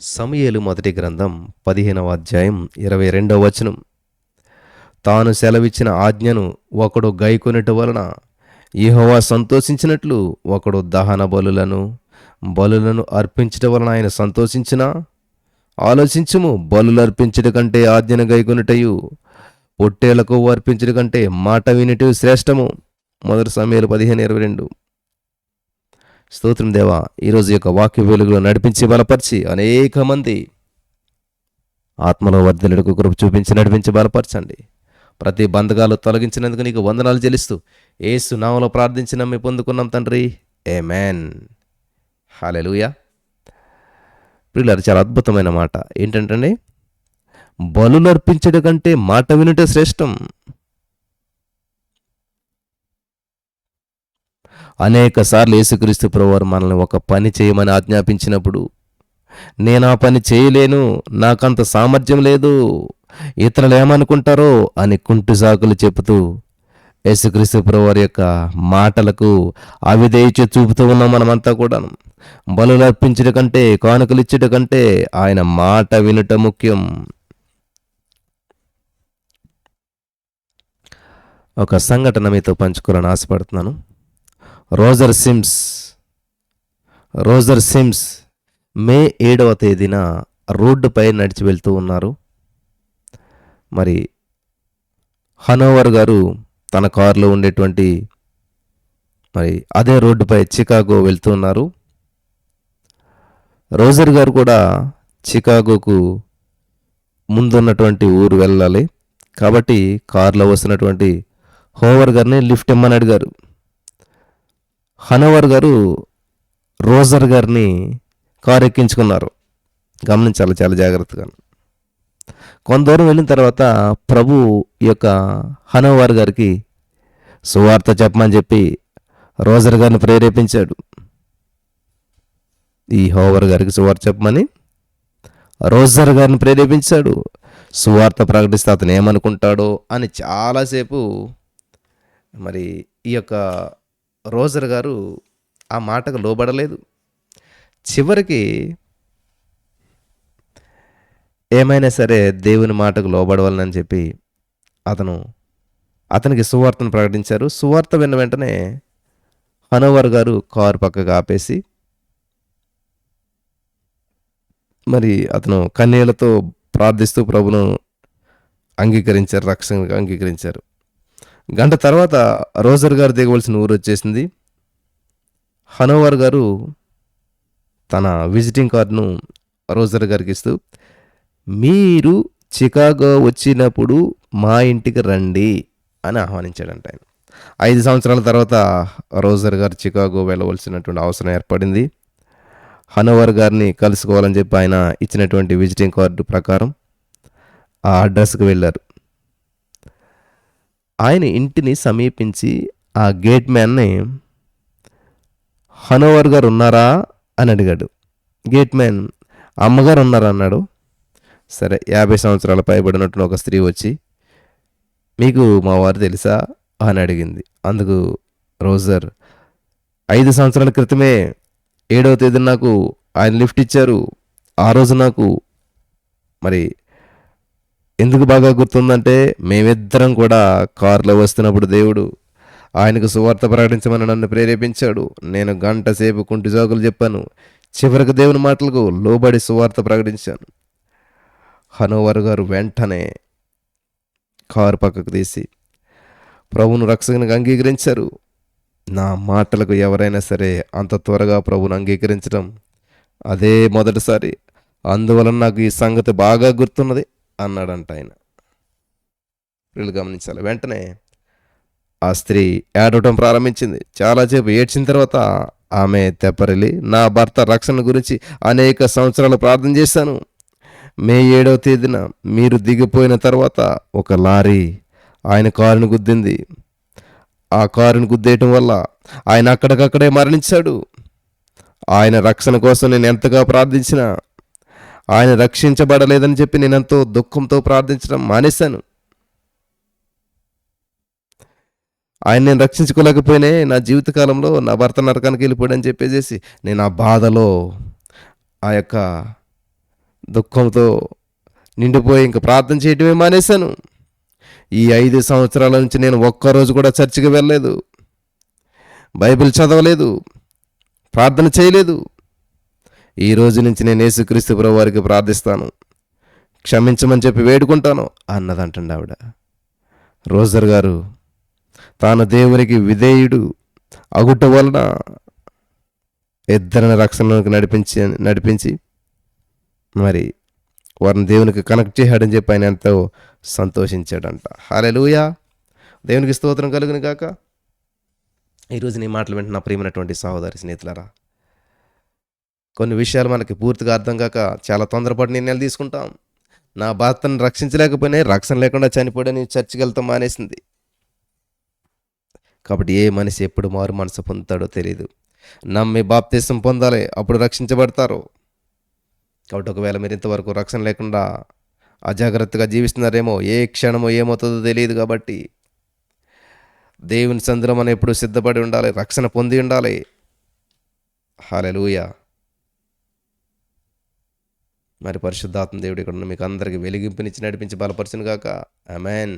సమూయేలు మొదటి గ్రంథం 15వ అధ్యాయం 22వ వచనం. తాను సెలవిచ్చిన ఆజ్ఞను ఒకడు గైకొనుట వలన యెహోవా సంతోషించినట్లు ఒకడు దహన బలులను అర్పించుట వలన ఆయన సంతోషించునా? ఆలోచించుము, బలులు అర్పించుట కంటే ఆజ్ఞను గైకొనుటయు పొట్టేళ్లకు అర్పించుట కంటే మాట వినుటయు శ్రేష్టము. మొదటి సమూయేలు 15:22. స్తోత్రం దేవా, ఈరోజు యొక్క వాక్య వెలుగులో నడిపించి బలపరిచి అనేక మంది ఆత్మలో వర్ధిల్లుటకు కృప చూపించి నడిపించి బలపరచండి. ప్రతి బంధకాలు తొలగించినందుకు నీకు వందనాలు చెల్లిస్తూ యేసు నామములో ప్రార్థించి నమ్మి పొందుకున్నాం తండ్రి, ఆమేన్. హల్లెలూయా. ప్రియులారా, చాలా అద్భుతమైన మాట ఏంటంటే, బలులు అర్పించడం కంటే మాట వినుటే శ్రేష్టం. అనేక సార్లు యేసుక్రీస్తు ప్రభువారు మనల్ని ఒక పని చేయమని ఆజ్ఞాపించినప్పుడు, నేను ఆ పని చేయలేను, నాకంత సామర్థ్యం లేదు, ఇతరులు ఏమనుకుంటారో అని కుంటి సాకులు చెబుతూ యేసుక్రీస్తు ప్రభువారి యొక్క మాటలకు అవిధేయత చూపుతూ ఉన్నాం మనమంతా కూడా. బలులు అర్పించడం కంటే, కానుకలు ఇచ్చడం కంటే ఆయన మాట వినుట ముఖ్యం. ఒక సంఘటన మీతో పంచుకోవాలని ఆశపడుతున్నాను. రోజర్ సిమ్స్ మే 7వ తేదీన రోడ్డుపై నడిచి వెళ్తూ ఉన్నారు. మరి హనోవర్ గారు తన కారులో ఉండేటువంటి మరి అదే రోడ్డుపై చికాగో వెళ్తూ ఉన్నారు. రోజర్ గారు కూడా చికాగోకు ముందున్నటువంటి ఊరు వెళ్ళాలి కాబట్టి కారులో వస్తున్నటువంటి హోవర్ గారిని లిఫ్ట్ ఇమ్మని అడిగారు. హనోవర్ గారు రోజర్ గారిని కారు ఎక్కించుకున్నారు. గమనించాలి చాలా జాగ్రత్తగా. కొంత దూరం వెళ్ళిన తర్వాత ప్రభు యొక్క హనోవర్ గారికి సువార్త చెప్పమని చెప్పి రోజర్ గారిని ప్రేరేపించాడు. ఈ హోవర్ గారికి సువార్త చెప్పమని రోజర్ గారిని ప్రేరేపించాడు. సువార్త ప్రకటిస్తే అతను ఏమనుకుంటాడో అని చాలాసేపు మరి ఈ యొక్క రోజర్ గారు ఆ మాటకు లోబడలేదు. చివరికి ఏమైనా సరే దేవుని మాటకు లోబడవాలని చెప్పి అతనికి సువార్తను ప్రకటించారు. సువార్త విన్న వెంటనే హనోవర్ గారు కారు పక్కకు ఆపేసి మరి అతను కన్నీళ్లతో ప్రార్థిస్తూ ప్రభును అంగీకరించారు, రక్షణగా అంగీకరించారు. గంట తర్వాత రోజర్ గారు దిగవలసిన ఊరు వచ్చేసింది. హనోవర్ గారు తన విజిటింగ్ కార్డును రోజర్ గారికి ఇస్తూ, మీరు చికాగో వచ్చినప్పుడు మా ఇంటికి రండి అని ఆహ్వానించాడంట ఆయన. 5 సంవత్సరాల తర్వాత రోజర్ గారు చికాగో వెళ్ళవలసినటువంటి అవసరం ఏర్పడింది. హనోవర్ గారిని కలుసుకోవాలని చెప్పి ఆయన ఇచ్చినటువంటి విజిటింగ్ కార్డు ప్రకారం ఆ అడ్రస్కి వెళ్ళారు. ఆయన ఇంటిని సమీపించి ఆ గేట్ మ్యాన్ని హనోవర్ గారు ఉన్నారా అని అడిగాడు. గేట్ మ్యాన్ అమ్మగారు ఉన్నారా అన్నాడు. సరే, 50 సంవత్సరాల పైబడినట్టు ఒక స్త్రీ వచ్చి, మీకు మా వారు తెలుసా అని అడిగింది. అందుకు రోజర్, 5 సంవత్సరాల క్రితమే 7వ తేదీన నాకు ఆయన లిఫ్ట్ ఇచ్చారు. ఆ రోజు నాకు మరి ఎందుకు బాగా గుర్తుందంటే, మేమిద్దరం కూడా కారులో వస్తున్నప్పుడు దేవుడు ఆయనకు సువార్త ప్రకటించమని నన్ను ప్రేరేపించాడు. నేను గంట సేపు కుంటి జోకులు చెప్పాను. చివరికి దేవుని మాటలకు లోబడి సువార్త ప్రకటించాను. హనోవర్ గారు వెంటనే కారు పక్కకు తీసి ప్రభువును రక్షకునిగా అంగీకరించారు. నా మాటలకు ఎవరైనా సరే అంత త్వరగా ప్రభువును అంగీకరించడం అదే మొదటిసారి. అందువలన నాకు ఈ సంగతి బాగా గుర్తున్నది అన్నాడంట ఆయన. వీళ్ళు గమనించాలి. వెంటనే ఆ స్త్రీ ఏడవటం ప్రారంభించింది. చాలాసేపు ఏడ్చిన తర్వాత ఆమె తెప్పరిల్లి, నా భర్త రక్షణ గురించి అనేక సంవత్సరాలు ప్రార్థన చేశాను. మే 7వ తేదీన మీరు దిగిపోయిన తర్వాత ఒక లారీ ఆయన కారును గుద్దింది. ఆ కారును గుద్దేయటం వల్ల ఆయన అక్కడికక్కడే మరణించాడు. ఆయన రక్షణ కోసం నేను ఎంతగా ప్రార్థించినా ఆయన రక్షించబడలేదని చెప్పి నేనెంతో దుఃఖంతో ప్రార్థించడం మానేశాను. ఆయన నేను రక్షించుకోలేకపోయినే నా జీవితకాలంలో నా భర్త నరకానికి వెళ్ళిపోయాడని చెప్పేసి నేను ఆ బాధలో ఆ యొక్క దుఃఖంతో నిండిపోయి ఇంక ప్రార్థన చేయటమే మానేశాను. ఈ 5 సంవత్సరాల నుంచి నేను ఒక్కరోజు కూడా చర్చికి వెళ్ళలేదు, బైబిల్ చదవలేదు, ప్రార్థన చేయలేదు. ఈ రోజు నుంచి నేను యేసుక్రీస్తు ప్రభు వారికి ప్రార్థిస్తాను, క్షమించమని చెప్పి వేడుకుంటాను అన్నదంటండి ఆవిడ. రోజర్ గారు తాను దేవునికి విధేయుడు అగుట వలన ఇద్దరిని రక్షణలోకి నడిపించి మరి వారిని దేవునికి కనెక్ట్ చేశాడని చెప్పి ఆయన ఎంతో సంతోషించాడంట. హల్లెలూయా, దేవునికి స్తోత్రం కలుగును గాక. ఈరోజు నీ మాటలు వింటున్న ప్రియమైనటువంటి సహోదరి స్నేహితులారా, కొన్ని విషయాలు మనకి పూర్తిగా అర్థం కాక చాలా తొందరపాటు నిర్ణయాలు తీసుకుంటాం. నా భర్తను రక్షించలేకపోయినా రక్షణ లేకుండా చనిపోయాడని చర్చికి వెళ్తాం మానేసింది. కాబట్టి ఏ మనిషి ఎప్పుడు మారు మనసు పొందుతాడో తెలియదు. నమ్మి బాప్తిసం పొందాలి, అప్పుడు రక్షించబడతారు. కాబట్టి ఒకవేళ మీరు ఇంతవరకు రక్షణ లేకుండా అజాగ్రత్తగా జీవిస్తున్నారేమో, ఏ క్షణమో ఏమవుతుందో తెలియదు. కాబట్టి దేవుని సందులో మనం ఎప్పుడు సిద్ధపడి ఉండాలి, రక్షణ పొంది ఉండాలి. హల్లెలూయా. మరి పరిశుద్ధాత్మ దేవుడు ఇక్కడ మీకు అందరికీ వెలిగింపునిచ్చి నడిపించి బలపరచును గాక. ఆమేన్.